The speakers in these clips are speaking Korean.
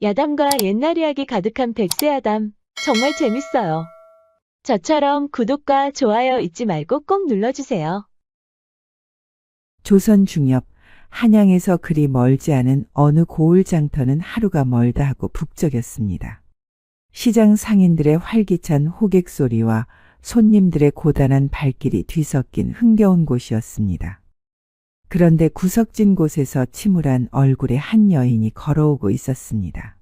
야담과 옛날 이야기 가득한 백세야담. 정말 재밌어요. 저처럼 구독과 좋아요 잊지 말고 꼭 눌러주세요. 조선 중엽 한양에서 그리 멀지 않은 어느 고을 장터는 하루가 멀다 하고 북적였습니다. 시장 상인들의 활기찬 호객 소리와 손님들의 고단한 발길이 뒤섞인 흥겨운 곳이었습니다. 그런데 구석진 곳에서 침울한 얼굴의 한 여인이 걸어오고 있었습니다.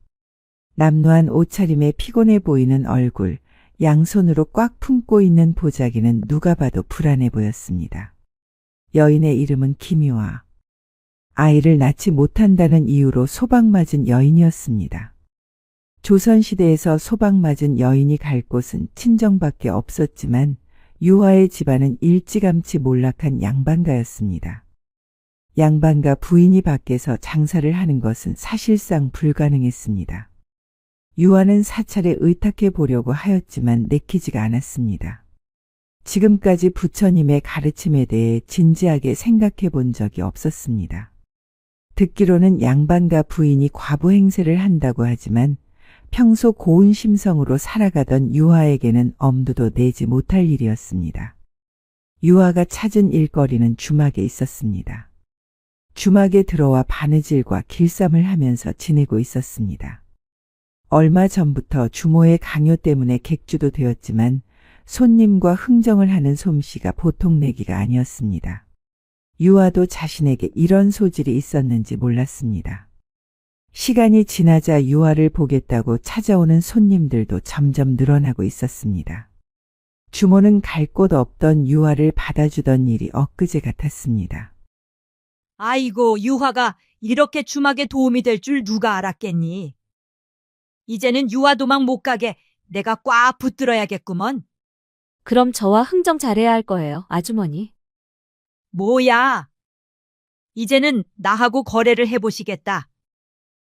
남루한 옷차림에 피곤해 보이는 얼굴, 양손으로 꽉 품고 있는 보자기는 누가 봐도 불안해 보였습니다. 여인의 이름은 김유아. 아이를 낳지 못한다는 이유로 소방맞은 여인이었습니다. 조선시대에서 소방맞은 여인이 갈 곳은 친정밖에 없었지만 유아의 집안은 일찌감치 몰락한 양반가였습니다. 양반가 부인이 밖에서 장사를 하는 것은 사실상 불가능했습니다. 유아는 사찰에 의탁해 보려고 하였지만 내키지가 않았습니다. 지금까지 부처님의 가르침에 대해 진지하게 생각해 본 적이 없었습니다. 듣기로는 양반가 부인이 과부 행세를 한다고 하지만 평소 고운 심성으로 살아가던 유아에게는 엄두도 내지 못할 일이었습니다. 유아가 찾은 일거리는 주막에 있었습니다. 주막에 들어와 바느질과 길쌈을 하면서 지내고 있었습니다. 얼마 전부터 주모의 강요 때문에 객주도 되었지만 손님과 흥정을 하는 솜씨가 보통 내기가 아니었습니다. 유아도 자신에게 이런 소질이 있었는지 몰랐습니다. 시간이 지나자 유아를 보겠다고 찾아오는 손님들도 점점 늘어나고 있었습니다. 주모는 갈 곳 없던 유아를 받아주던 일이 엊그제 같았습니다. 아이고, 유화가 이렇게 주막에 도움이 될 줄 누가 알았겠니? 이제는 유화 도망 못 가게 내가 꽉 붙들어야겠구먼. 그럼 저와 흥정 잘해야 할 거예요, 아주머니. 뭐야? 이제는 나하고 거래를 해보시겠다.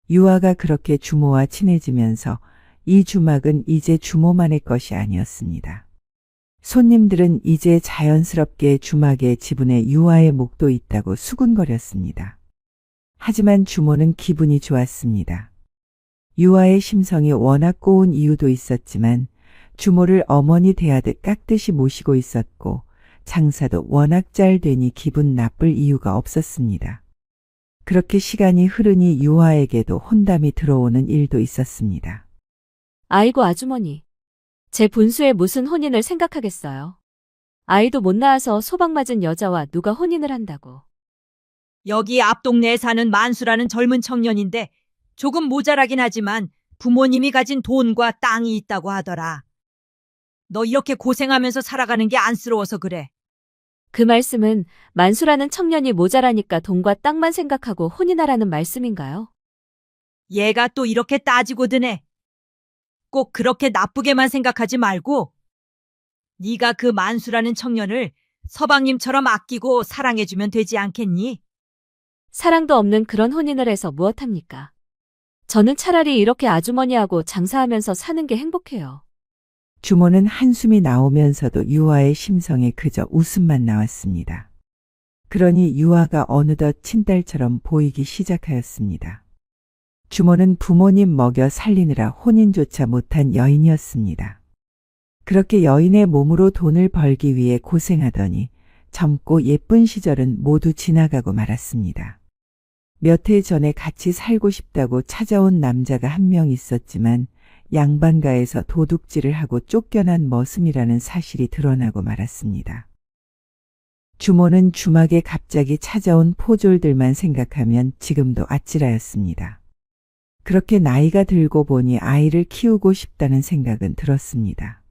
유아가 그렇게 주모와 친해지면서 이 주막은 이제 주모만의 것이 아니었습니다. 손님들은 이제 자연스럽게 주막의 지분에 유아의 목도 있다고 수군거렸습니다. 하지만 주모는 기분이 좋았습니다. 유아의 심성이 워낙 고운 이유도 있었지만 주모를 어머니 대하듯 깍듯이 모시고 있었고 장사도 워낙 잘 되니 기분 나쁠 이유가 없었습니다. 그렇게 시간이 흐르니 유아에게도 혼담이 들어오는 일도 있었습니다. 아이고, 아주머니. 제 분수에 무슨 혼인을 생각하겠어요. 아이도 못 낳아서 소방맞은 여자와 누가 혼인을 한다고. 여기 앞 동네에 사는 만수라는 젊은 청년인데 조금 모자라긴 하지만 부모님이 가진 돈과 땅이 있다고 하더라. 너 이렇게 고생하면서 살아가는 게 안쓰러워서 그래. 그 말씀은 만수라는 청년이 모자라니까 돈과 땅만 생각하고 혼인하라는 말씀인가요? 얘가 또 이렇게 따지고 드네. 꼭 그렇게 나쁘게만 생각하지 말고 네가 그 만수라는 청년을 서방님처럼 아끼고 사랑해주면 되지 않겠니? 사랑도 없는 그런 혼인을 해서 무엇합니까? 저는 차라리 이렇게 아주머니하고 장사하면서 사는 게 행복해요. 주모는 한숨이 나오면서도 유아의 심성에 그저 웃음만 나왔습니다. 그러니 유아가 어느덧 친딸처럼 보이기 시작하였습니다. 주모는 부모님 먹여 살리느라 혼인조차 못한 여인이었습니다. 그렇게 여인의 몸으로 돈을 벌기 위해 고생하더니 젊고 예쁜 시절은 모두 지나가고 말았습니다. 몇 해 전에 같이 살고 싶다고 찾아온 남자가 한 명 있었지만 양반가에서 도둑질을 하고 쫓겨난 머슴이라는 사실이 드러나고 말았습니다. 주모는 주막에 갑자기 찾아온 포졸들만 생각하면 지금도 아찔하였습니다. 그렇게 나이가 들고 보니 아이를 키우고 싶다는 생각은 들었습니다.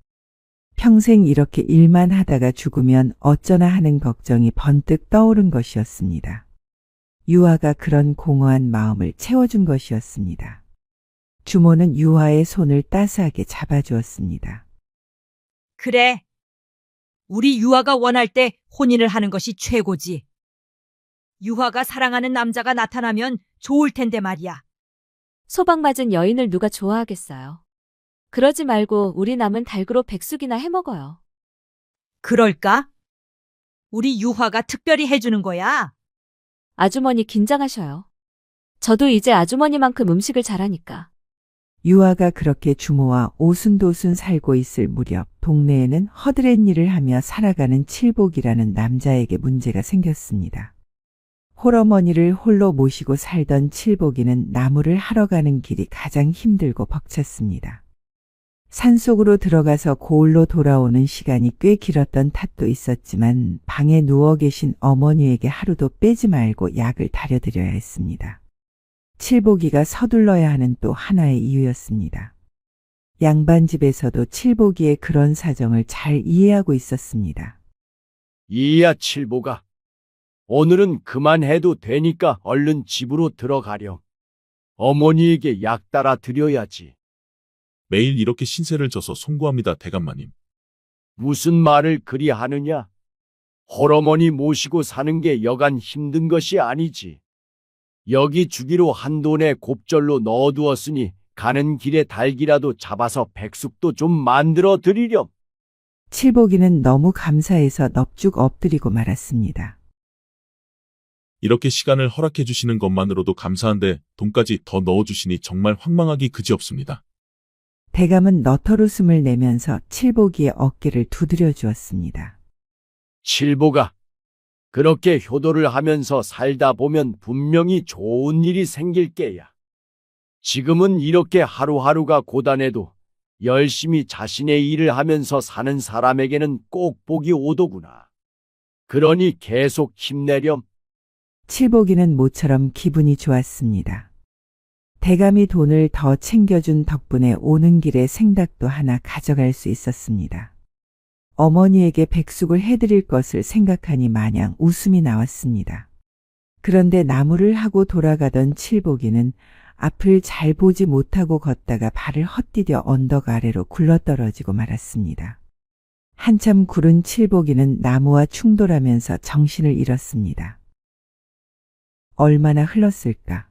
평생 이렇게 일만 하다가 죽으면 어쩌나 하는 걱정이 번뜩 떠오른 것이었습니다. 유아가 그런 공허한 마음을 채워준 것이었습니다. 주모는 유아의 손을 따스하게 잡아주었습니다. 그래. 우리 유아가 원할 때 혼인을 하는 것이 최고지. 유아가 사랑하는 남자가 나타나면 좋을 텐데 말이야. 소방맞은 여인을 누가 좋아하겠어요. 그러지 말고 우리 남은 닭으로 백숙이나 해먹어요. 그럴까? 우리 유화가 특별히 해주는 거야. 아주머니 긴장하셔요. 저도 이제 아주머니만큼 음식을 잘하니까. 유아가 그렇게 주모와 오순도순 살고 있을 무렵 동네에는 허드렛 일을 하며 살아가는 칠복이라는 남자에게 문제가 생겼습니다. 홀어머니를 홀로 모시고 살던 칠복이는 나무를 하러 가는 길이 가장 힘들고 벅찼습니다. 산속으로 들어가서 고을로 돌아오는 시간이 꽤 길었던 탓도 있었지만 방에 누워 계신 어머니에게 하루도 빼지 말고 약을 다려드려야 했습니다. 칠복이가 서둘러야 하는 또 하나의 이유였습니다. 양반집에서도 칠복이의 그런 사정을 잘 이해하고 있었습니다. 이야 칠보가, 오늘은 그만해도 되니까 얼른 집으로 들어가렴. 어머니에게 약 따라 드려야지. 매일 이렇게 신세를 져서 송구합니다, 대감마님. 무슨 말을 그리 하느냐? 홀어머니 모시고 사는 게 여간 힘든 것이 아니지. 여기 주기로 한 돈에 곱절로 넣어두었으니 가는 길에 닭이라도 잡아서 백숙도 좀 만들어 드리렴. 칠복이는 너무 감사해서 넙죽 엎드리고 말았습니다. 이렇게 시간을 허락해 주시는 것만으로도 감사한데 돈까지 더 넣어주시니 정말 황망하기 그지없습니다. 대감은 너털웃음을 내면서 칠복이의 어깨를 두드려 주었습니다. 칠보가, 그렇게 효도를 하면서 살다 보면 분명히 좋은 일이 생길 게야. 지금은 이렇게 하루하루가 고단해도 열심히 자신의 일을 하면서 사는 사람에게는 꼭 복이 오더구나. 그러니 계속 힘내렴. 칠복이는 모처럼 기분이 좋았습니다. 대감이 돈을 더 챙겨준 덕분에 오는 길에 생닭도 하나 가져갈 수 있었습니다. 어머니에게 백숙을 해드릴 것을 생각하니 마냥 웃음이 나왔습니다. 그런데 나무를 하고 돌아가던 칠복이는 앞을 잘 보지 못하고 걷다가 발을 헛디뎌 언덕 아래로 굴러떨어지고 말았습니다. 한참 구른 칠복이는 나무와 충돌하면서 정신을 잃었습니다. 얼마나 흘렀을까?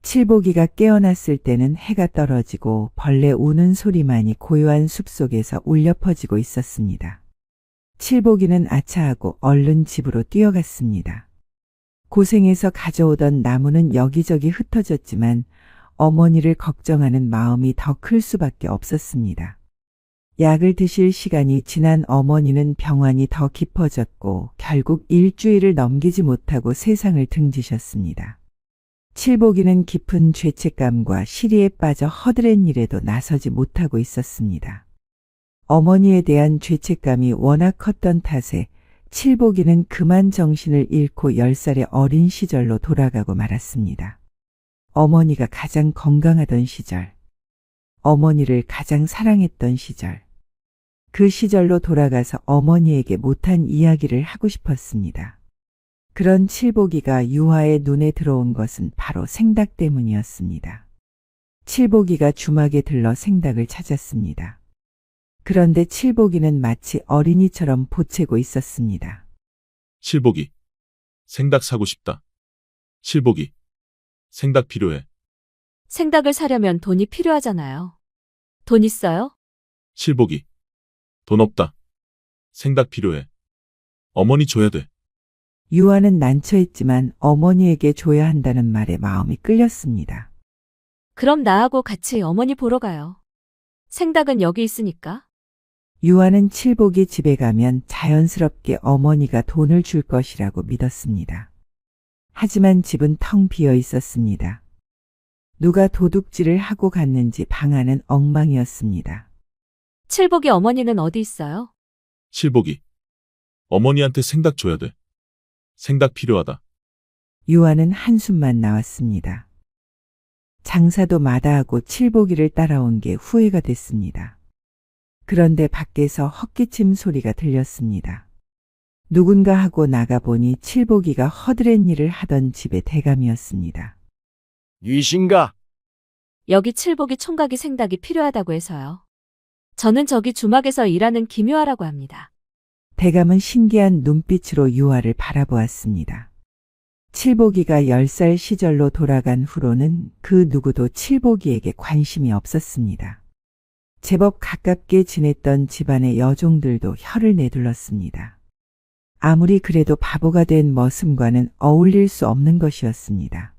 칠복이가 깨어났을 때는 해가 떨어지고 벌레 우는 소리만이 고요한 숲속에서 울려 퍼지고 있었습니다. 칠복이는 아차하고 얼른 집으로 뛰어갔습니다. 고생해서 가져오던 나무는 여기저기 흩어졌지만 어머니를 걱정하는 마음이 더 클 수밖에 없었습니다. 약을 드실 시간이 지난 어머니는 병환이 더 깊어졌고 결국 일주일을 넘기지 못하고 세상을 등지셨습니다. 칠복이는 깊은 죄책감과 시리에 빠져 허드렛 일에도 나서지 못하고 있었습니다. 어머니에 대한 죄책감이 워낙 컸던 탓에 칠복이는 그만 정신을 잃고 10살의 어린 시절로 돌아가고 말았습니다. 어머니가 가장 건강하던 시절, 어머니를 가장 사랑했던 시절, 그 시절로 돌아가서 어머니에게 못한 이야기를 하고 싶었습니다. 그런 칠복이가 유화의 눈에 들어온 것은 바로 생닭 때문이었습니다. 칠복이가 주막에 들러 생닭을 찾았습니다. 그런데 칠복이는 마치 어린이처럼 보채고 있었습니다. 칠복이, 생닭 사고 싶다. 칠복이, 생닭 필요해. 생닭을 사려면 돈이 필요하잖아요. 돈 있어요? 칠복이, 돈 없다. 생닭 필요해. 어머니 줘야 돼. 유아는 난처했지만 어머니에게 줘야 한다는 말에 마음이 끌렸습니다. 그럼 나하고 같이 어머니 보러 가요. 생닭은 여기 있으니까. 유아는 칠복이 집에 가면 자연스럽게 어머니가 돈을 줄 것이라고 믿었습니다. 하지만 집은 텅 비어 있었습니다. 누가 도둑질을 하고 갔는지 방 안은 엉망이었습니다. 칠복이 어머니는 어디 있어요? 칠복이, 어머니한테 생닭 줘야 돼. 생닭 필요하다. 유아는 한숨만 나왔습니다. 장사도 마다하고 칠복이를 따라온 게 후회가 됐습니다. 그런데 밖에서 헛기침 소리가 들렸습니다. 누군가 하고 나가보니 칠복이가 허드렛 일을 하던 집의 대감이었습니다. 뉘신가? 여기 칠복이 총각이 생닭이 필요하다고 해서요. 저는 저기 주막에서 일하는 김유아라고 합니다. 대감은 신기한 눈빛으로 유아를 바라보았습니다. 칠복이가 10살 시절로 돌아간 후로는 그 누구도 칠복이에게 관심이 없었습니다. 제법 가깝게 지냈던 집안의 여종들도 혀를 내둘렀습니다. 아무리 그래도 바보가 된 머슴과는 어울릴 수 없는 것이었습니다.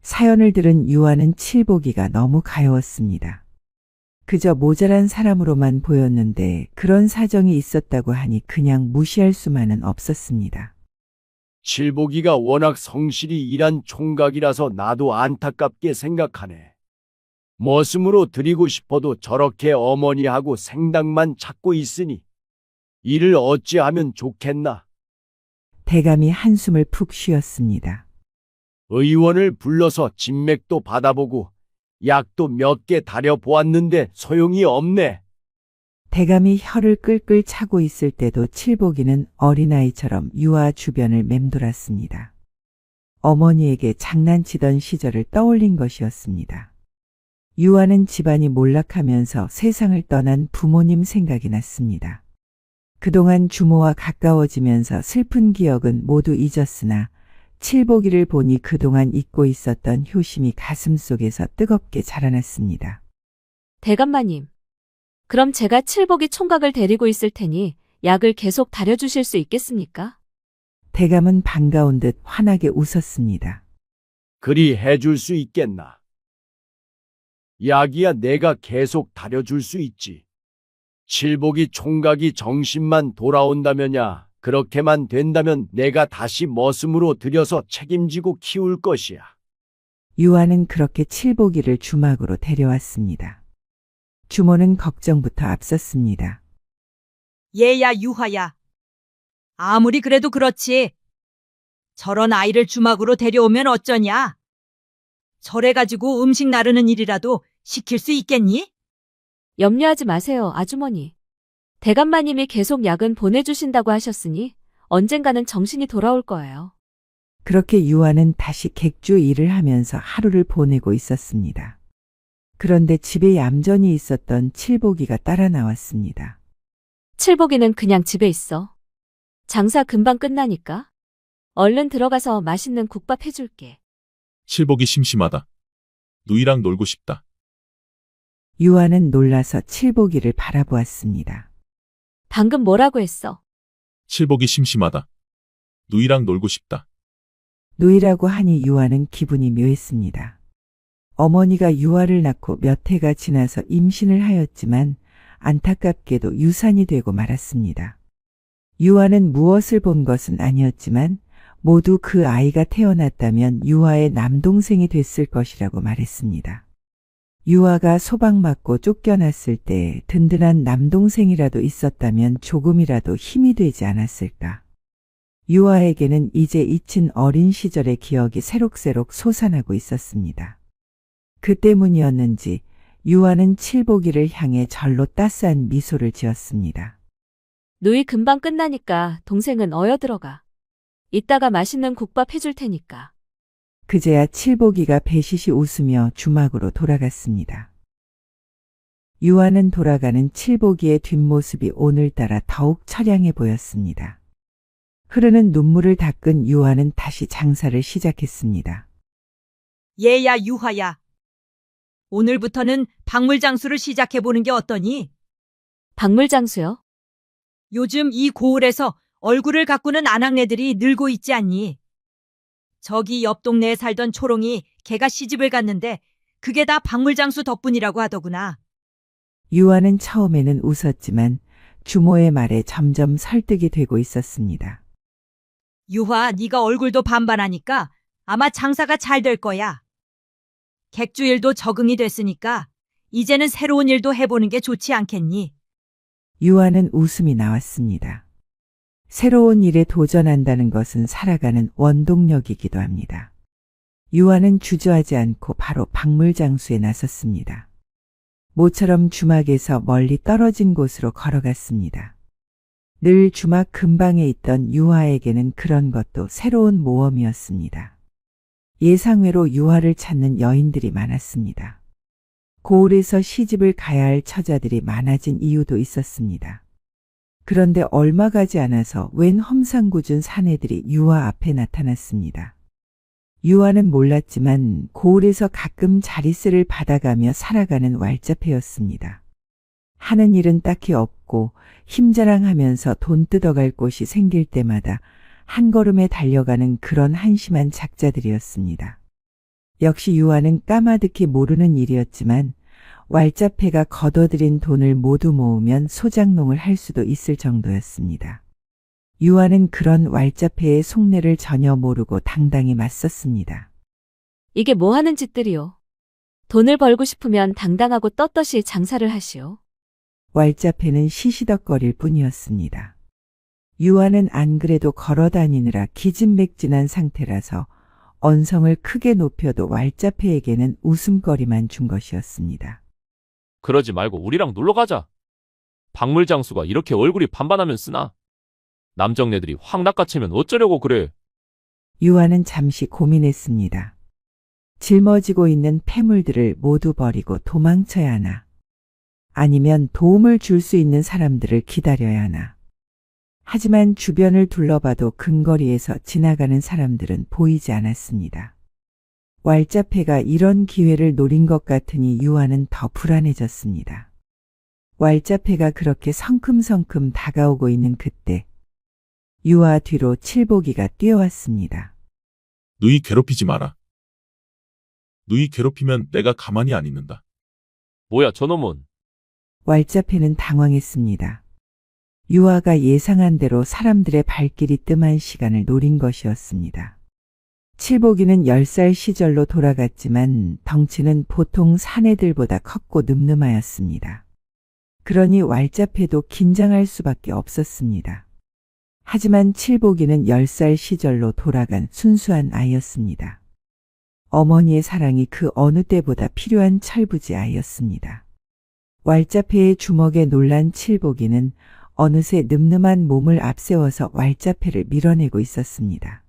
사연을 들은 유아는 칠보기가 너무 가여웠습니다. 그저 모자란 사람으로만 보였는데 그런 사정이 있었다고 하니 그냥 무시할 수만은 없었습니다. 칠보기가 워낙 성실히 일한 총각이라서 나도 안타깝게 생각하네. 머슴으로 드리고 싶어도 저렇게 어머니하고 생당만 찾고 있으니 일을 어찌하면 좋겠나. 대감이 한숨을 푹 쉬었습니다. 의원을 불러서 진맥도 받아보고 약도 몇 개 다려보았는데 소용이 없네. 대감이 혀를 끌끌 차고 있을 때도 칠보기는 어린아이처럼 유아 주변을 맴돌았습니다. 어머니에게 장난치던 시절을 떠올린 것이었습니다. 유아는 집안이 몰락하면서 세상을 떠난 부모님 생각이 났습니다. 그동안 주모와 가까워지면서 슬픈 기억은 모두 잊었으나 칠보기를 보니 그동안 잊고 있었던 효심이 가슴속에서 뜨겁게 자라났습니다. 대감마님. 그럼 제가 칠복이 총각을 데리고 있을 테니 약을 계속 다려주실 수 있겠습니까? 대감은 반가운 듯 환하게 웃었습니다. 그리 해줄 수 있겠나. 약이야 내가 계속 다려줄 수 있지. 칠복이 총각이 정신만 돌아온다면야, 그렇게만 된다면 내가 다시 머슴으로 들여서 책임지고 키울 것이야. 유아는 그렇게 칠보기를 주막으로 데려왔습니다. 주모는 걱정부터 앞섰습니다. 얘야, 유화야. 아무리 그래도 그렇지. 저런 아이를 주막으로 데려오면 어쩌냐? 절해가지고 음식 나르는 일이라도 시킬 수 있겠니? 염려하지 마세요, 아주머니. 대감마님이 계속 약은 보내주신다고 하셨으니 언젠가는 정신이 돌아올 거예요. 그렇게 유아는 다시 객주 일을 하면서 하루를 보내고 있었습니다. 그런데 집에 얌전히 있었던 칠보기가 따라 나왔습니다. 칠복이는 그냥 집에 있어. 장사 금방 끝나니까. 얼른 들어가서 맛있는 국밥 해줄게. 칠복이 심심하다. 누이랑 놀고 싶다. 유아는 놀라서 칠보기를 바라보았습니다. 방금 뭐라고 했어? 칠복이 심심하다. 누이랑 놀고 싶다. 누이라고 하니 유아는 기분이 묘했습니다. 어머니가 유아를 낳고 몇 해가 지나서 임신을 하였지만 안타깝게도 유산이 되고 말았습니다. 유아는 무엇을 본 것은 아니었지만 모두 그 아이가 태어났다면 유아의 남동생이 됐을 것이라고 말했습니다. 유아가 소방 맞고 쫓겨났을 때 든든한 남동생이라도 있었다면 조금이라도 힘이 되지 않았을까. 유아에게는 이제 잊힌 어린 시절의 기억이 새록새록 솟아나고 있었습니다. 그 때문이었는지 유아는 칠보기를 향해 절로 따스한 미소를 지었습니다. 누이 금방 끝나니까 동생은 어여 들어가. 이따가 맛있는 국밥 해줄 테니까. 그제야 칠보기가 배시시 웃으며 주막으로 돌아갔습니다. 유아는 돌아가는 칠보기의 뒷모습이 오늘따라 더욱 처량해 보였습니다. 흐르는 눈물을 닦은 유아는 다시 장사를 시작했습니다. 얘야, 유화야. 오늘부터는 박물장수를 시작해보는 게 어떠니? 박물장수요? 요즘 이 고을에서 얼굴을 가꾸는 아낙네들이 늘고 있지 않니? 저기 옆 동네에 살던 초롱이 걔가 시집을 갔는데 그게 다 박물장수 덕분이라고 하더구나. 유아는 처음에는 웃었지만 주모의 말에 점점 설득이 되고 있었습니다. 유화, 네가 얼굴도 반반하니까 아마 장사가 잘 될 거야. 객주 일도 적응이 됐으니까 이제는 새로운 일도 해보는 게 좋지 않겠니? 유아는 웃음이 나왔습니다. 새로운 일에 도전한다는 것은 살아가는 원동력이기도 합니다. 유아는 주저하지 않고 바로 박물장수에 나섰습니다. 모처럼 주막에서 멀리 떨어진 곳으로 걸어갔습니다. 늘 주막 근방에 있던 유아에게는 그런 것도 새로운 모험이었습니다. 예상외로 유아를 찾는 여인들이 많았습니다. 고을에서 시집을 가야 할 처자들이 많아진 이유도 있었습니다. 그런데 얼마 가지 않아서 웬 험상궂은 사내들이 유아 앞에 나타났습니다. 유아는 몰랐지만 고을에서 가끔 자릿세를 받아가며 살아가는 왈자패였습니다. 하는 일은 딱히 없고 힘자랑하면서 돈 뜯어갈 곳이 생길 때마다 한 걸음에 달려가는 그런 한심한 작자들이었습니다. 역시 유아는 까마득히 모르는 일이었지만 왈자패가 거둬들인 돈을 모두 모으면 소장농을 할 수도 있을 정도였습니다. 유아는 그런 왈자패의 속내를 전혀 모르고 당당히 맞섰습니다. 이게 뭐 하는 짓들이요? 돈을 벌고 싶으면 당당하고 떳떳이 장사를 하시오. 왈자패는 시시덕거릴 뿐이었습니다. 유아는 안 그래도 걸어다니느라 기진맥진한 상태라서 언성을 크게 높여도 왈자패에게는 웃음거리만 준 것이었습니다. 그러지 말고 우리랑 놀러 가자. 박물장수가 이렇게 얼굴이 반반하면 쓰나? 남정네들이 확 낚아채면 어쩌려고 그래? 유아는 잠시 고민했습니다. 짊어지고 있는 폐물들을 모두 버리고 도망쳐야 하나? 아니면 도움을 줄 수 있는 사람들을 기다려야 하나? 하지만 주변을 둘러봐도 근거리에서 지나가는 사람들은 보이지 않았습니다. 왈자패가 이런 기회를 노린 것 같으니 유아는 더 불안해졌습니다. 왈자패가 그렇게 성큼성큼 다가오고 있는 그때 유아 뒤로 칠보기가 뛰어왔습니다. 누이 괴롭히지 마라. 누이 괴롭히면 내가 가만히 안 있는다. 뭐야 저놈은? 왈자패는 당황했습니다. 유아가 예상한 대로 사람들의 발길이 뜸한 시간을 노린 것이었습니다. 칠보기는 10살 시절로 돌아갔지만 덩치는 보통 사내들보다 컸고 늠름하였습니다. 그러니 왈자패도 긴장할 수밖에 없었습니다. 하지만 칠보기는 10살 시절로 돌아간 순수한 아이였습니다. 어머니의 사랑이 그 어느 때보다 필요한 철부지 아이였습니다. 왈자패의 주먹에 놀란 칠보기는 어느새 늠름한 몸을 앞세워서 왈자패를 밀어내고 있었습니다.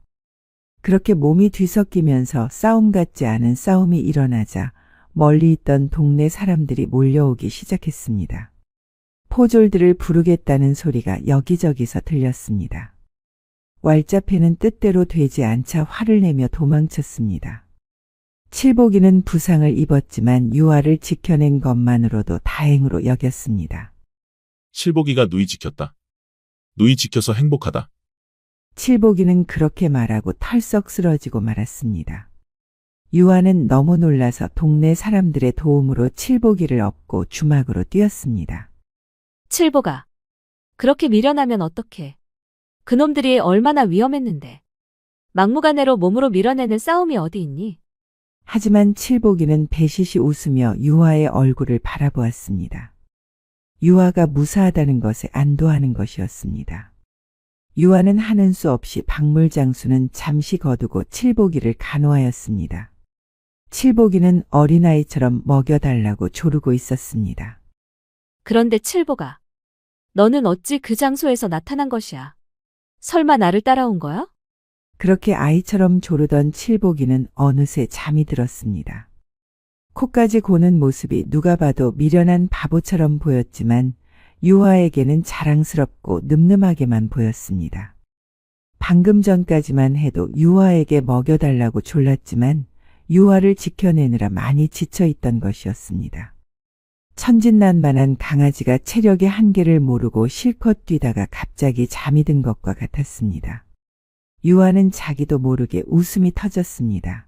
그렇게 몸이 뒤섞이면서 싸움 같지 않은 싸움이 일어나자 멀리 있던 동네 사람들이 몰려오기 시작했습니다. 포졸들을 부르겠다는 소리가 여기저기서 들렸습니다. 왈자패는 뜻대로 되지 않자 화를 내며 도망쳤습니다. 칠보기는 부상을 입었지만 유아를 지켜낸 것만으로도 다행으로 여겼습니다. 칠보기가 누이 지켰다. 누이 지켜서 행복하다. 칠보기는 그렇게 말하고 털썩 쓰러지고 말았습니다. 유아는 너무 놀라서 동네 사람들의 도움으로 칠보기를 업고 주막으로 뛰었습니다. 칠보가. 그렇게 밀어나면 어떡해. 그놈들이 얼마나 위험했는데. 막무가내로 몸으로 밀어내는 싸움이 어디 있니? 하지만 칠보기는 배시시 웃으며 유아의 얼굴을 바라보았습니다. 유아가 무사하다는 것에 안도하는 것이었습니다. 유아는 하는 수 없이 박물장수는 잠시 거두고 칠보기를 간호하였습니다. 칠보기는 어린아이처럼 먹여달라고 조르고 있었습니다. 그런데 칠보가. 너는 어찌 그 장소에서 나타난 것이야? 설마 나를 따라온 거야? 그렇게 아이처럼 조르던 칠보기는 어느새 잠이 들었습니다. 코까지 고는 모습이 누가 봐도 미련한 바보처럼 보였지만 유아에게는 자랑스럽고 늠름하게만 보였습니다. 방금 전까지만 해도 유아에게 먹여달라고 졸랐지만 유아를 지켜내느라 많이 지쳐있던 것이었습니다. 천진난만한 강아지가 체력의 한계를 모르고 실컷 뛰다가 갑자기 잠이 든 것과 같았습니다. 유아는 자기도 모르게 웃음이 터졌습니다.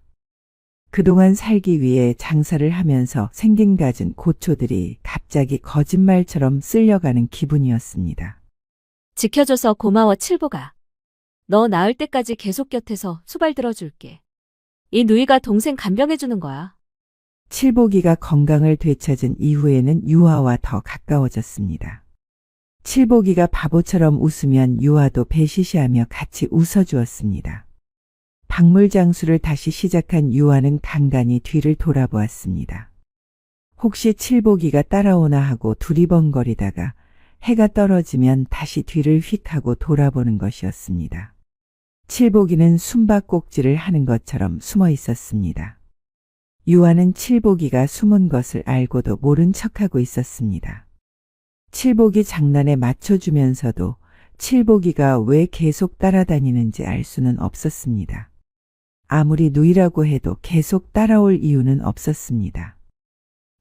그동안 살기 위해 장사를 하면서 생긴 갖은 고초들이 갑자기 거짓말처럼 쓸려가는 기분이었습니다. 지켜줘서 고마워 칠보가. 너 나을 때까지 계속 곁에서 수발 들어줄게. 이 누이가 동생 간병해주는 거야. 칠보기가 건강을 되찾은 이후에는 유아와 더 가까워졌습니다. 칠보기가 바보처럼 웃으면 유아도 배시시하며 같이 웃어주었습니다. 박물장수를 다시 시작한 유아는 간간히 뒤를 돌아보았습니다. 혹시 칠보기가 따라오나 하고 두리번거리다가 해가 떨어지면 다시 뒤를 휙 하고 돌아보는 것이었습니다. 칠보기는 숨바꼭질을 하는 것처럼 숨어 있었습니다. 유아는 칠보기가 숨은 것을 알고도 모른 척하고 있었습니다. 칠보기 장난에 맞춰주면서도 칠보기가 왜 계속 따라다니는지 알 수는 없었습니다. 아무리 누이라고 해도 계속 따라올 이유는 없었습니다.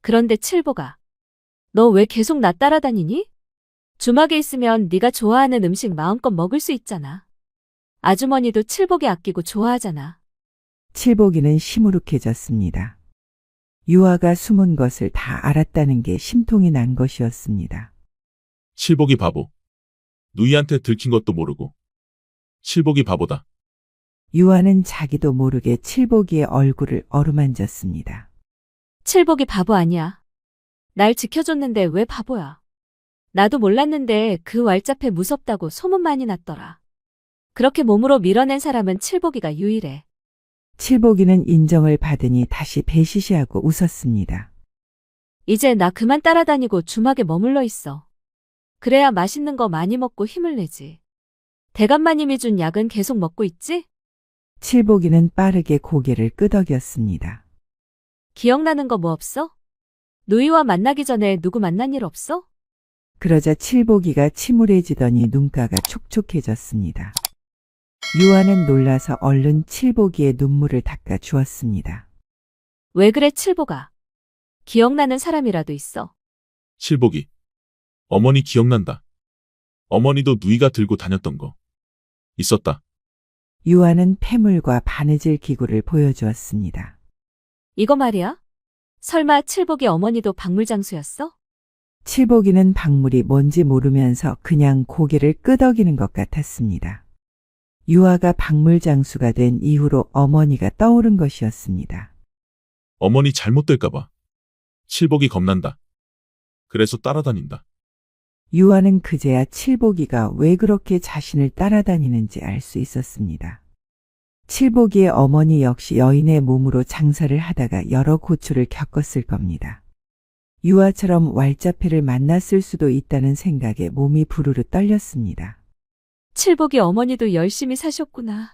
그런데 칠보가. 너 왜 계속 나 따라다니니? 주막에 있으면 네가 좋아하는 음식 마음껏 먹을 수 있잖아. 아주머니도 칠보기 아끼고 좋아하잖아. 칠복이는 시무룩해졌습니다. 유아가 숨은 것을 다 알았다는 게 심통이 난 것이었습니다. 칠복이 바보. 누이한테 들킨 것도 모르고. 칠복이 바보다. 유아는 자기도 모르게 칠복이의 얼굴을 어루만졌습니다. 칠복이 바보 아니야. 날 지켜줬는데 왜 바보야? 나도 몰랐는데 그 왈자패 무섭다고 소문 많이 났더라. 그렇게 몸으로 밀어낸 사람은 칠복이가 유일해. 칠복이는 인정을 받으니 다시 배시시하고 웃었습니다. 이제 나 그만 따라다니고 주막에 머물러 있어. 그래야 맛있는 거 많이 먹고 힘을 내지. 대감마님이 준 약은 계속 먹고 있지? 칠복이는 빠르게 고개를 끄덕였습니다. 기억나는 거 뭐 없어? 누이와 만나기 전에 누구 만난 일 없어? 그러자 칠복이가 침울해지더니 눈가가 촉촉해졌습니다. 유아는 놀라서 얼른 칠복이의 눈물을 닦아 주었습니다. 왜 그래 칠복아? 기억나는 사람이라도 있어. 칠복이. 어머니 기억난다. 어머니도 누이가 들고 다녔던 거. 있었다. 유아는 폐물과 바느질 기구를 보여주었습니다. 이거 말이야? 설마 칠복이 어머니도 박물장수였어? 칠복이는 박물이 뭔지 모르면서 그냥 고개를 끄덕이는 것 같았습니다. 유아가 박물장수가 된 이후로 어머니가 떠오른 것이었습니다. 어머니 잘못될까봐. 칠복이 겁난다. 그래서 따라다닌다. 유아는 그제야 칠복이가 왜 그렇게 자신을 따라다니는지 알 수 있었습니다. 칠복이의 어머니 역시 여인의 몸으로 장사를 하다가 여러 고초를 겪었을 겁니다. 유아처럼 왈자패를 만났을 수도 있다는 생각에 몸이 부르르 떨렸습니다. 칠복이 어머니도 열심히 사셨구나.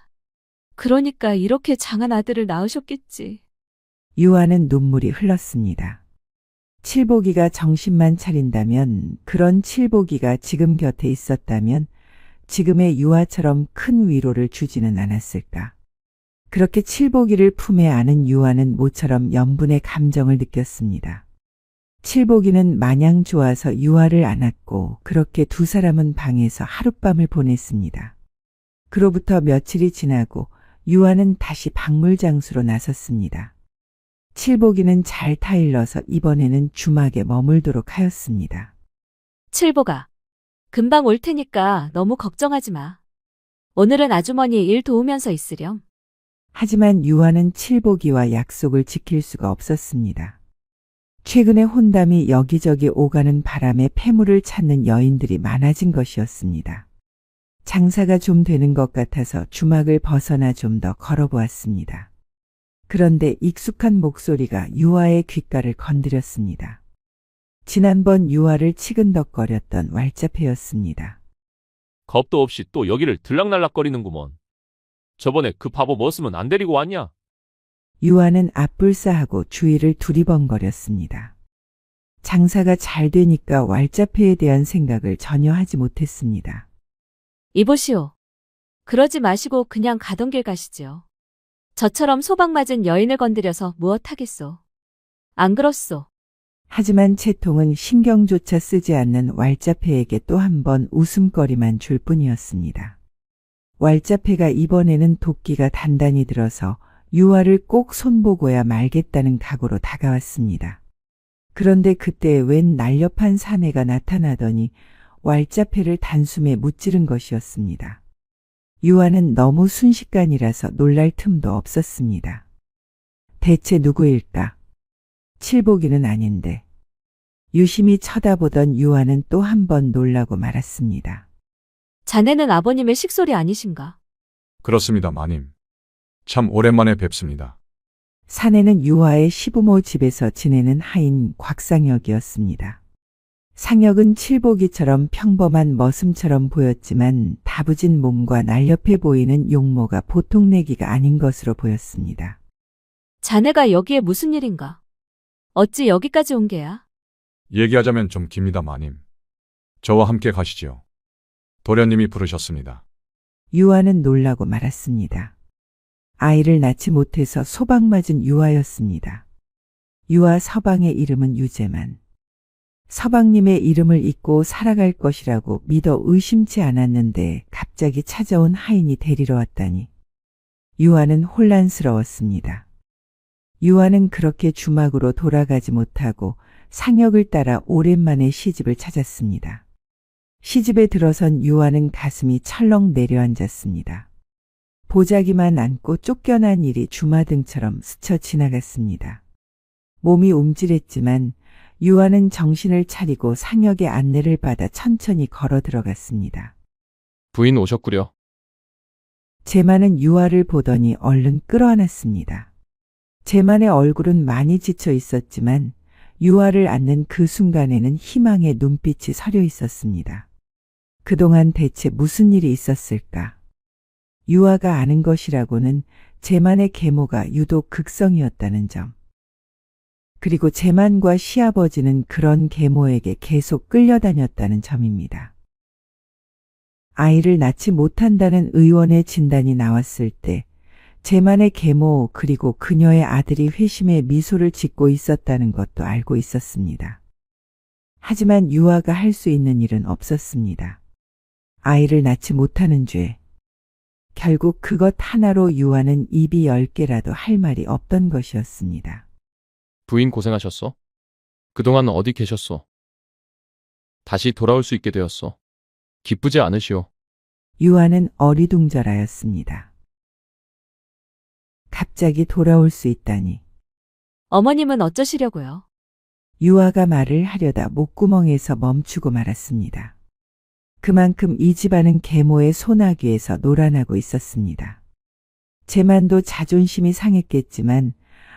그러니까 이렇게 장한 아들을 낳으셨겠지. 유아는 눈물이 흘렀습니다. 칠복이가 정신만 차린다면, 그런 칠복이가 지금 곁에 있었다면 지금의 유아처럼 큰 위로를 주지는 않았을까. 그렇게 칠복이를 품에 안은 유아는 모처럼 연분의 감정을 느꼈습니다. 칠복이는 마냥 좋아서 유아를 안았고 그렇게 두 사람은 방에서 하룻밤을 보냈습니다. 그로부터 며칠이 지나고 유아는 다시 박물장수로 나섰습니다. 칠복이는 잘 타일러서 이번에는 주막에 머물도록 하였습니다. 칠복아, 금방 올 테니까 너무 걱정하지 마. 오늘은 아주머니 일 도우면서 있으렴. 하지만 유아는 칠복이와 약속을 지킬 수가 없었습니다. 최근에 혼담이 여기저기 오가는 바람에 폐물을 찾는 여인들이 많아진 것이었습니다. 장사가 좀 되는 것 같아서 주막을 벗어나 좀 더 걸어보았습니다. 그런데 익숙한 목소리가 유아의 귓가를 건드렸습니다. 지난번 유아를 치근덕거렸던 왈자패였습니다. 겁도 없이 또 여기를 들락날락거리는구먼. 저번에 그 바보 뭐 쓰면 안 데리고 왔냐? 유아는 앞불싸하고 주위를 두리번거렸습니다. 장사가 잘 되니까 왈자패에 대한 생각을 전혀 하지 못했습니다. 이보시오. 그러지 마시고 그냥 가던 길 가시지요. 저처럼 소방 맞은 여인을 건드려서 무엇하겠소. 안 그렇소. 하지만 채통은 신경조차 쓰지 않는 왈자패에게 또 한 번 웃음거리만 줄 뿐이었습니다. 왈자패가 이번에는 도끼가 단단히 들어서 유아를 꼭 손보고야 말겠다는 각오로 다가왔습니다. 그런데 그때 웬 날렵한 사내가 나타나더니 왈자패를 단숨에 무찌른 것이었습니다. 유아는 너무 순식간이라서 놀랄 틈도 없었습니다. 대체 누구일까? 칠복이는 아닌데. 유심히 쳐다보던 유아는 또 한 번 놀라고 말았습니다. 자네는 아버님의 식솔이 아니신가? 그렇습니다, 마님. 참 오랜만에 뵙습니다. 사내는 유아의 시부모 집에서 지내는 하인 곽상혁이었습니다. 상혁은 칠복이처럼 평범한 머슴처럼 보였지만 다부진 몸과 날렵해 보이는 용모가 보통 내기가 아닌 것으로 보였습니다. 자네가 여기에 무슨 일인가? 어찌 여기까지 온 게야? 얘기하자면 좀 깁니다, 마님. 저와 함께 가시지요. 도련님이 부르셨습니다. 유아는 놀라고 말았습니다. 아이를 낳지 못해서 소방맞은 유아였습니다. 유아 서방의 이름은 유재만. 서방님의 이름을 잊고 살아갈 것이라고 믿어 의심치 않았는데 갑자기 찾아온 하인이 데리러 왔다니. 유아는 혼란스러웠습니다. 유아는 그렇게 주막으로 돌아가지 못하고 상혁을 따라 오랜만에 시집을 찾았습니다. 시집에 들어선 유아는 가슴이 철렁 내려앉았습니다. 보자기만 안고 쫓겨난 일이 주마등처럼 스쳐 지나갔습니다. 몸이 움찔했지만 유아는 정신을 차리고 상혁의 안내를 받아 천천히 걸어 들어갔습니다. 부인 오셨구려. 제만은 유아를 보더니 얼른 끌어안았습니다. 제만의 얼굴은 많이 지쳐 있었지만 유아를 안는 그 순간에는 희망의 눈빛이 서려 있었습니다. 그동안 대체 무슨 일이 있었을까? 유아가 아는 것이라고는 제만의 계모가 유독 극성이었다는 점. 그리고 제만과 시아버지는 그런 계모에게 계속 끌려다녔다는 점입니다. 아이를 낳지 못한다는 의원의 진단이 나왔을 때 제만의 계모 그리고 그녀의 아들이 회심의 미소를 짓고 있었다는 것도 알고 있었습니다. 하지만 유아가 할 수 있는 일은 없었습니다. 아이를 낳지 못하는 죄. 결국 그것 하나로 유아는 입이 10개라도 할 말이 없던 것이었습니다. 부인 고생하셨어. 그동안 어디 계셨어? 다시 돌아올 수 있게 되었어. 기쁘지 않으시오. 유아는 어리둥절하였습니다. 갑자기 돌아올 수 있다니. 어머님은 어쩌시려고요? 유아가 말을 하려다 목구멍에서 멈추고 말았습니다. 그만큼 이 집안은 계모의 소나기에서 놀아나고 있었습니다. 제만도 자존심이 상했겠지만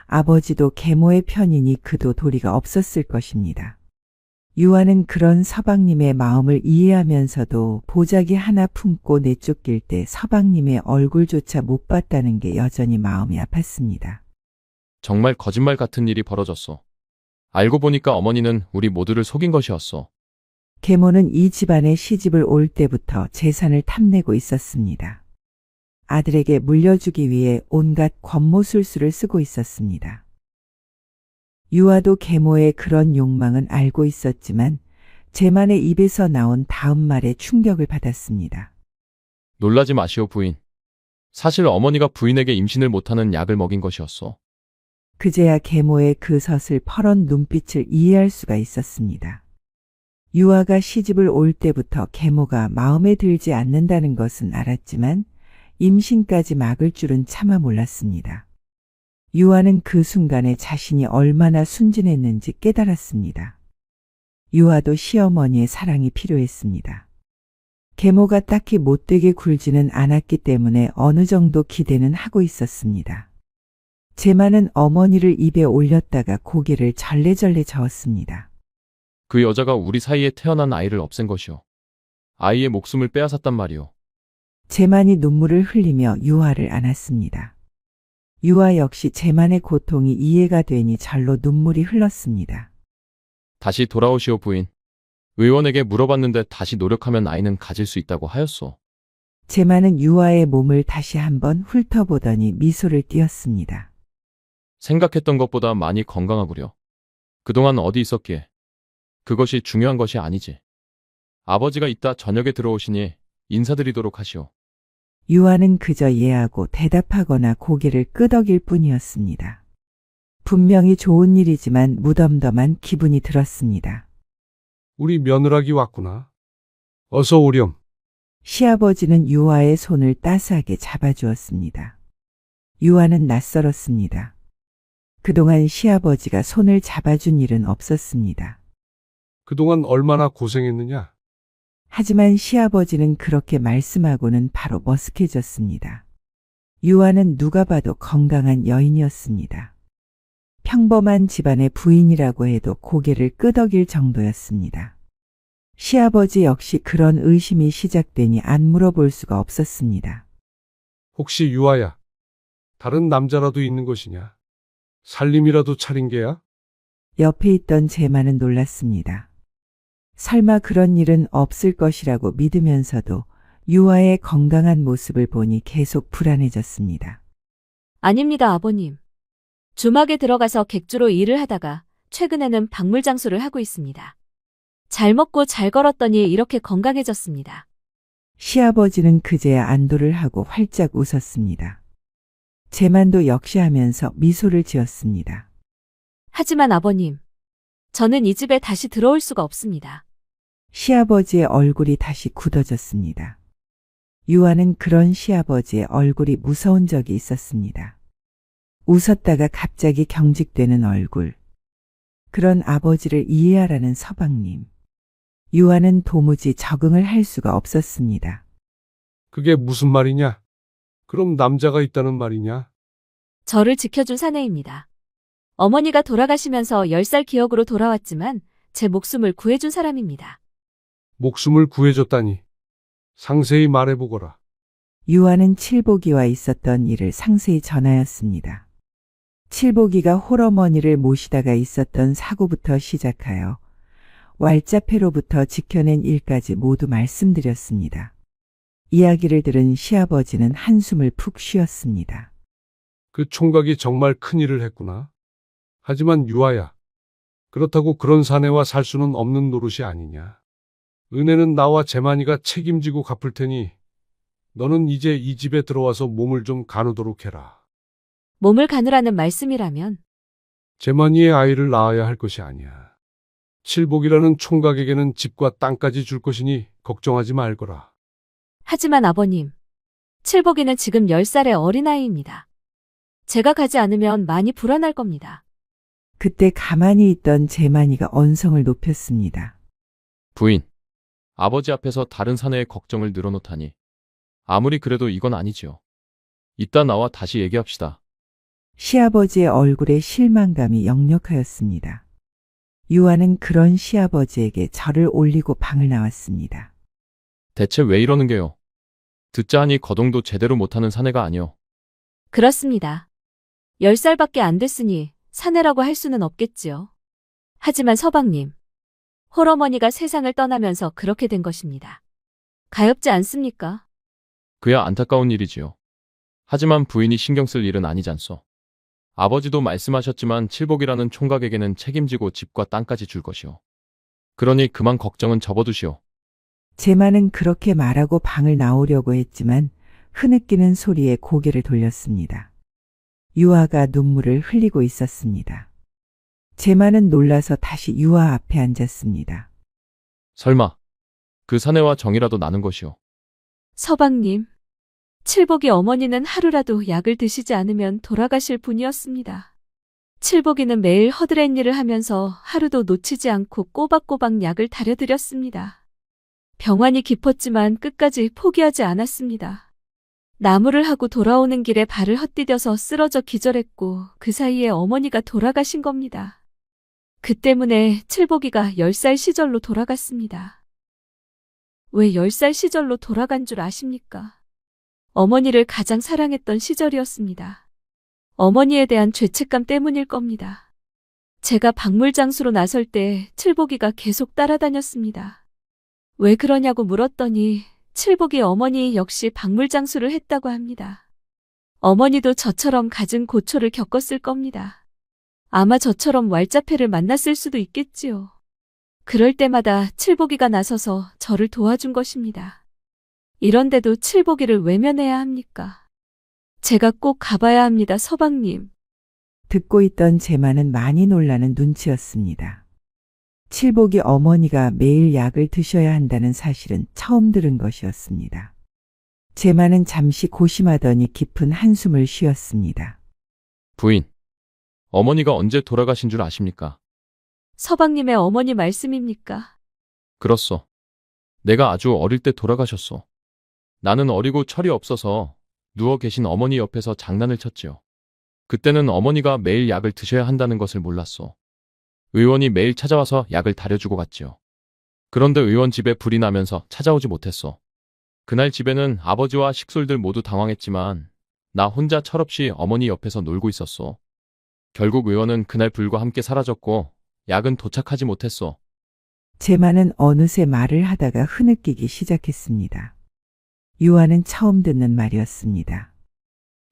아버지도 계모의 편이니 그도 도리가 없었을 것입니다. 유아는 그런 서방님의 마음을 이해하면서도 보자기 하나 품고 내쫓길 때 서방님의 얼굴조차 못 봤다는 게 여전히 마음이 아팠습니다. 정말 거짓말 같은 일이 벌어졌어. 알고 보니까 어머니는 우리 모두를 속인 것이었어. 계모는 이 집안에 시집을 올 때부터 재산을 탐내고 있었습니다. 아들에게 물려주기 위해 온갖 권모술수를 쓰고 있었습니다. 유아도 계모의 그런 욕망은 알고 있었지만 제만의 입에서 나온 다음 말에 충격을 받았습니다. 놀라지 마시오, 부인. 사실 어머니가 부인에게 임신을 못하는 약을 먹인 것이었어. 그제야 계모의 그 서슬퍼런 눈빛을 이해할 수가 있었습니다. 유아가 시집을 올 때부터 계모가 마음에 들지 않는다는 것은 알았지만 임신까지 막을 줄은 차마 몰랐습니다. 유아는 그 순간에 자신이 얼마나 순진했는지 깨달았습니다. 유아도 시어머니의 사랑이 필요했습니다. 계모가 딱히 못되게 굴지는 않았기 때문에 어느 정도 기대는 하고 있었습니다. 제만은 어머니를 입에 올렸다가 고개를 절레절레 저었습니다. 그 여자가 우리 사이에 태어난 아이를 없앤 것이오. 아이의 목숨을 빼앗았단 말이오. 제만이 눈물을 흘리며 유아를 안았습니다. 유아 역시 제만의 고통이 이해가 되니 절로 눈물이 흘렀습니다. 다시 돌아오시오, 부인. 의원에게 물어봤는데 다시 노력하면 아이는 가질 수 있다고 하였소. 제만은 유아의 몸을 다시 한번 훑어보더니 미소를 띄었습니다. 생각했던 것보다 많이 건강하구려. 그동안 어디 있었기에. 그것이 중요한 것이 아니지. 아버지가 이따 저녁에 들어오시니 인사드리도록 하시오. 유아는 그저 예하고 대답하거나 고개를 끄덕일 뿐이었습니다. 분명히 좋은 일이지만 무덤덤한 기분이 들었습니다. 우리 며느라기 왔구나. 어서 오렴. 시아버지는 유아의 손을 따스하게 잡아주었습니다. 유아는 낯설었습니다. 그동안 시아버지가 손을 잡아준 일은 없었습니다. 그동안 얼마나 고생했느냐? 하지만 시아버지는 그렇게 말씀하고는 바로 머쓱해졌습니다. 유아는 누가 봐도 건강한 여인이었습니다. 평범한 집안의 부인이라고 해도 고개를 끄덕일 정도였습니다. 시아버지 역시 그런 의심이 시작되니 안 물어볼 수가 없었습니다. 혹시 유아야, 다른 남자라도 있는 것이냐? 살림이라도 차린 게야? 옆에 있던 제만은 놀랐습니다. 설마 그런 일은 없을 것이라고 믿으면서도 유아의 건강한 모습을 보니 계속 불안해졌습니다. 아닙니다, 아버님. 주막에 들어가서 객주로 일을 하다가 최근에는 박물 장수를 하고 있습니다. 잘 먹고 잘 걸었더니 이렇게 건강해졌습니다. 시아버지는 그제야 안도를 하고 활짝 웃었습니다. 제만도 역시 하면서 미소를 지었습니다. 하지만 아버님, 저는 이 집에 다시 들어올 수가 없습니다. 시아버지의 얼굴이 다시 굳어졌습니다. 유아는 그런 시아버지의 얼굴이 무서운 적이 있었습니다. 웃었다가 갑자기 경직되는 얼굴. 그런 아버지를 이해하라는 서방님. 유아는 도무지 적응을 할 수가 없었습니다. 그게 무슨 말이냐? 그럼 남자가 있다는 말이냐? 저를 지켜준 사내입니다. 어머니가 돌아가시면서 10살 기억으로 돌아왔지만 제 목숨을 구해준 사람입니다. 목숨을 구해줬다니. 상세히 말해보거라. 유아는 칠복이와 있었던 일을 상세히 전하였습니다. 칠복이가 홀어머니를 모시다가 있었던 사고부터 시작하여 왈자패로부터 지켜낸 일까지 모두 말씀드렸습니다. 이야기를 들은 시아버지는 한숨을 푹 쉬었습니다. 그 총각이 정말 큰일을 했구나. 하지만 유아야, 그렇다고 그런 사내와 살 수는 없는 노릇이 아니냐. 은혜는 나와 재만이가 책임지고 갚을 테니 너는 이제 이 집에 들어와서 몸을 좀 가누도록 해라. 몸을 가누라는 말씀이라면 재만이의 아이를 낳아야 할 것이 아니야. 칠복이라는 총각에게는 집과 땅까지 줄 것이니 걱정하지 말거라. 하지만 아버님, 칠복이는 지금 10살의 어린아이입니다. 제가 가지 않으면 많이 불안할 겁니다. 그때 가만히 있던 재만이가 언성을 높였습니다. 부인, 아버지 앞에서 다른 사내의 걱정을 늘어놓다니. 아무리 그래도 이건 아니지요. 이따 나와 다시 얘기합시다. 시아버지의 얼굴에 실망감이 역력하였습니다. 유아는 그런 시아버지에게 절을 올리고 방을 나왔습니다. 대체 왜 이러는 게요? 듣자 하니 거동도 제대로 못하는 사내가 아니요. 그렇습니다. 10살밖에 안 됐으니 사내라고 할 수는 없겠지요. 하지만 서방님, 홀어머니가 세상을 떠나면서 그렇게 된 것입니다. 가엾지 않습니까? 그야 안타까운 일이지요. 하지만 부인이 신경 쓸 일은 아니잖소. 아버지도 말씀하셨지만 칠복이라는 총각에게는 책임지고 집과 땅까지 줄 것이오. 그러니 그만 걱정은 접어두시오. 재만은 그렇게 말하고 방을 나오려고 했지만 흐느끼는 소리에 고개를 돌렸습니다. 유아가 눈물을 흘리고 있었습니다. 재만은 놀라서 다시 유아 앞에 앉았습니다. 설마 그 사내와 정이라도 나는 것이오. 서방님, 칠복이 어머니는 하루라도 약을 드시지 않으면 돌아가실 분이었습니다. 칠복이는 매일 허드렛 일을 하면서 하루도 놓치지 않고 꼬박꼬박 약을 다려드렸습니다. 병환이 깊었지만 끝까지 포기하지 않았습니다. 나무를 하고 돌아오는 길에 발을 헛디뎌서 쓰러져 기절했고 그 사이에 어머니가 돌아가신 겁니다. 그 때문에 칠복이가 10살 시절로 돌아갔습니다. 왜 10살 시절로 돌아간 줄 아십니까? 어머니를 가장 사랑했던 시절이었습니다. 어머니에 대한 죄책감 때문일 겁니다. 제가 박물장수로 나설 때 칠복이가 계속 따라다녔습니다. 왜 그러냐고 물었더니 칠복이 어머니 역시 박물장수를 했다고 합니다. 어머니도 저처럼 갖은 고초를 겪었을 겁니다. 아마 저처럼 왈자패를 만났을 수도 있겠지요. 그럴 때마다 칠복이가 나서서 저를 도와준 것입니다. 이런데도 칠복이를 외면해야 합니까? 제가 꼭 가봐야 합니다, 서방님. 듣고 있던 재만은 많이 놀라는 눈치였습니다. 칠복이 어머니가 매일 약을 드셔야 한다는 사실은 처음 들은 것이었습니다. 재만은 잠시 고심하더니 깊은 한숨을 쉬었습니다. 부인, 어머니가 언제 돌아가신 줄 아십니까? 서방님의 어머니 말씀입니까? 그렇소. 내가 아주 어릴 때 돌아가셨소. 나는 어리고 철이 없어서 누워 계신 어머니 옆에서 장난을 쳤지요. 그때는 어머니가 매일 약을 드셔야 한다는 것을 몰랐소. 의원이 매일 찾아와서 약을 다려주고 갔지요. 그런데 의원 집에 불이 나면서 찾아오지 못했소. 그날 집에는 아버지와 식솔들 모두 당황했지만 나 혼자 철없이 어머니 옆에서 놀고 있었소. 결국 의원은 그날 불과 함께 사라졌고 약은 도착하지 못했소. 재만은 어느새 말을 하다가 흐느끼기 시작했습니다. 유아는 처음 듣는 말이었습니다.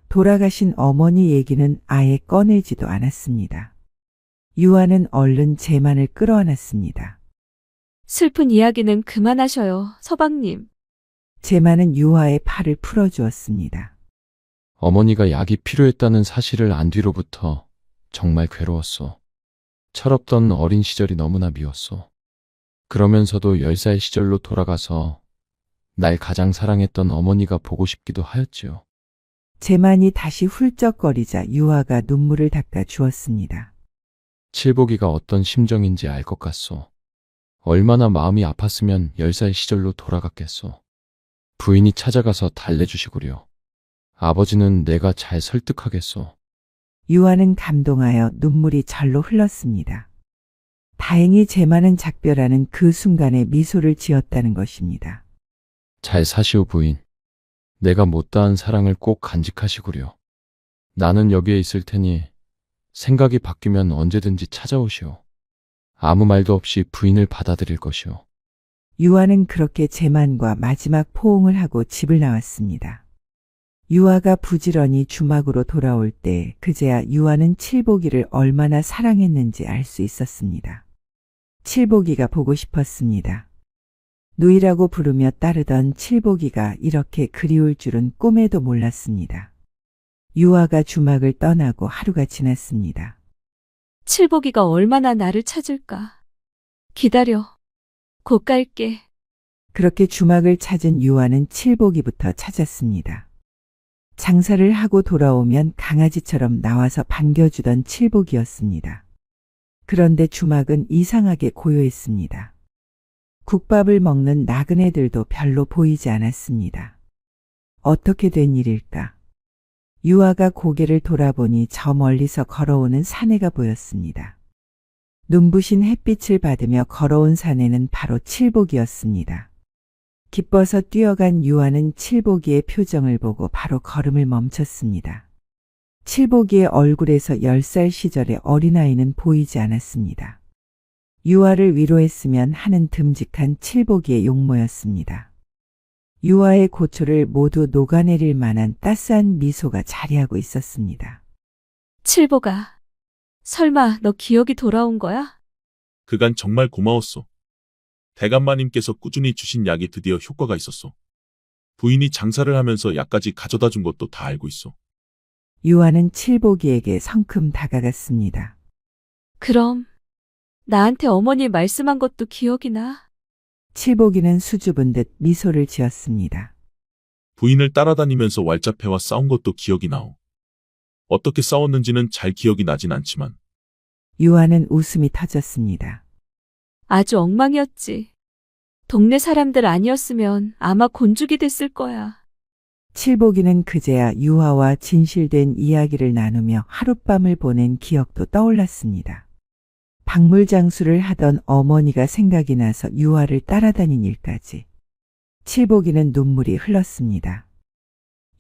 돌아가신 어머니 얘기는 아예 꺼내지도 않았습니다. 유아는 얼른 재만을 끌어안았습니다. 슬픈 이야기는 그만하셔요, 서방님. 재만은 유아의 팔을 풀어주었습니다. 어머니가 약이 필요했다는 사실을 안 뒤로부터 정말 괴로웠어. 철없던 어린 시절이 너무나 미웠어. 그러면서도 10살 시절로 돌아가서 날 가장 사랑했던 어머니가 보고 싶기도 하였지요. 재만이 다시 훌쩍거리자 유아가 눈물을 닦아 주었습니다. 칠복이가 어떤 심정인지 알 것 같소. 얼마나 마음이 아팠으면 10살 시절로 돌아갔겠소. 부인이 찾아가서 달래주시구려. 아버지는 내가 잘 설득하겠소. 유아는 감동하여 눈물이 절로 흘렀습니다. 다행히 재만은 작별하는 그 순간에 미소를 지었다는 것입니다. 잘 사시오 부인. 내가 못다한 사랑을 꼭 간직하시구려. 나는 여기에 있을 테니 생각이 바뀌면 언제든지 찾아오시오. 아무 말도 없이 부인을 받아들일 것이오. 유아는 그렇게 재만과 마지막 포옹을 하고 집을 나왔습니다. 유아가 부지런히 주막으로 돌아올 때 그제야 유아는 칠복이를 얼마나 사랑했는지 알 수 있었습니다. 칠복이가 보고 싶었습니다. 누이라고 부르며 따르던 칠복이가 이렇게 그리울 줄은 꿈에도 몰랐습니다. 유아가 주막을 떠나고 하루가 지났습니다. 칠복이가 얼마나 나를 찾을까. 기다려. 곧 갈게. 그렇게 주막을 찾은 유아는 칠복이부터 찾았습니다. 장사를 하고 돌아오면 강아지처럼 나와서 반겨주던 칠복이었습니다. 그런데 주막은 이상하게 고요했습니다. 국밥을 먹는 나그네들도 별로 보이지 않았습니다. 어떻게 된 일일까? 유아가 고개를 돌아보니 저 멀리서 걸어오는 사내가 보였습니다. 눈부신 햇빛을 받으며 걸어온 사내는 바로 칠복이었습니다. 기뻐서 뛰어간 유아는 칠복이의 표정을 보고 바로 걸음을 멈췄습니다. 칠복이의 얼굴에서 10살 시절의 어린아이는 보이지 않았습니다. 유아를 위로했으면 하는 듬직한 칠복이의 용모였습니다. 유아의 고초를 모두 녹아내릴 만한 따스한 미소가 자리하고 있었습니다. 칠복아, 설마 너 기억이 돌아온 거야? 그간 정말 고마웠소. 대감마님께서 꾸준히 주신 약이 드디어 효과가 있었소. 부인이 장사를 하면서 약까지 가져다 준 것도 다 알고 있어. 유아는 칠복이에게 성큼 다가갔습니다. 그럼 나한테 어머니 말씀한 것도 기억이 나? 칠복이는 수줍은 듯 미소를 지었습니다. 부인을 따라다니면서 왈자패와 싸운 것도 기억이 나오. 어떻게 싸웠는지는 잘 기억이 나진 않지만 유아는 웃음이 터졌습니다. 아주 엉망이었지. 동네 사람들 아니었으면 아마 곤죽이 됐을 거야. 칠복이는 그제야 유아와 진실된 이야기를 나누며 하룻밤을 보낸 기억도 떠올랐습니다. 박물장수를 하던 어머니가 생각이 나서 유아를 따라다닌 일까지. 칠복이는 눈물이 흘렀습니다.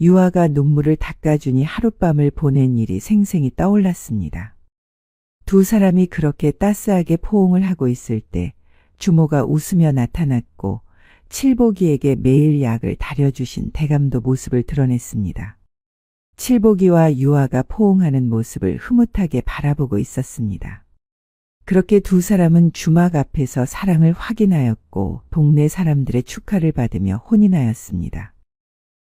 유아가 눈물을 닦아주니 하룻밤을 보낸 일이 생생히 떠올랐습니다. 두 사람이 그렇게 따스하게 포옹을 하고 있을 때 주모가 웃으며 나타났고 칠복이에게 매일 약을 다려주신 대감도 모습을 드러냈습니다. 칠복이와 유아가 포옹하는 모습을 흐뭇하게 바라보고 있었습니다. 그렇게 두 사람은 주막 앞에서 사랑을 확인하였고 동네 사람들의 축하를 받으며 혼인하였습니다.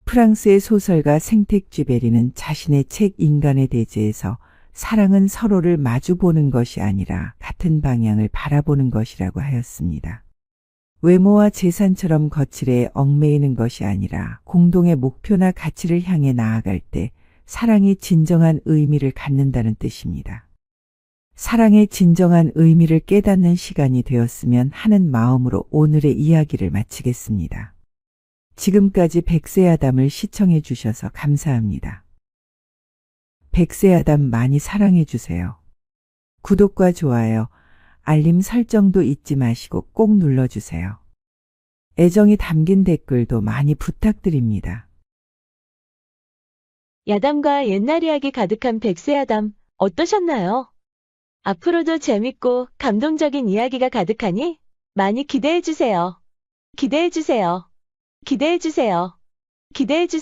프랑스의 소설가 생텍쥐베리는 자신의 책 인간의 대지에서 사랑은 서로를 마주보는 것이 아니라 같은 방향을 바라보는 것이라고 하였습니다. 외모와 재산처럼 거칠에 얽매이는 것이 아니라 공동의 목표나 가치를 향해 나아갈 때 사랑이 진정한 의미를 갖는다는 뜻입니다. 사랑의 진정한 의미를 깨닫는 시간이 되었으면 하는 마음으로 오늘의 이야기를 마치겠습니다. 지금까지 백세아담을 시청해 주셔서 감사합니다. 백세아담 많이 사랑해 주세요. 구독과 좋아요, 알림 설정도 잊지 마시고 꼭 눌러주세요. 애정이 담긴 댓글도 많이 부탁드립니다. 야담과 옛날 이야기 가득한 백세야담 어떠셨나요? 앞으로도 재밌고 감동적인 이야기가 가득하니 많이 기대해주세요. 기대해주세요. 기대해주세요. 기대해주세요.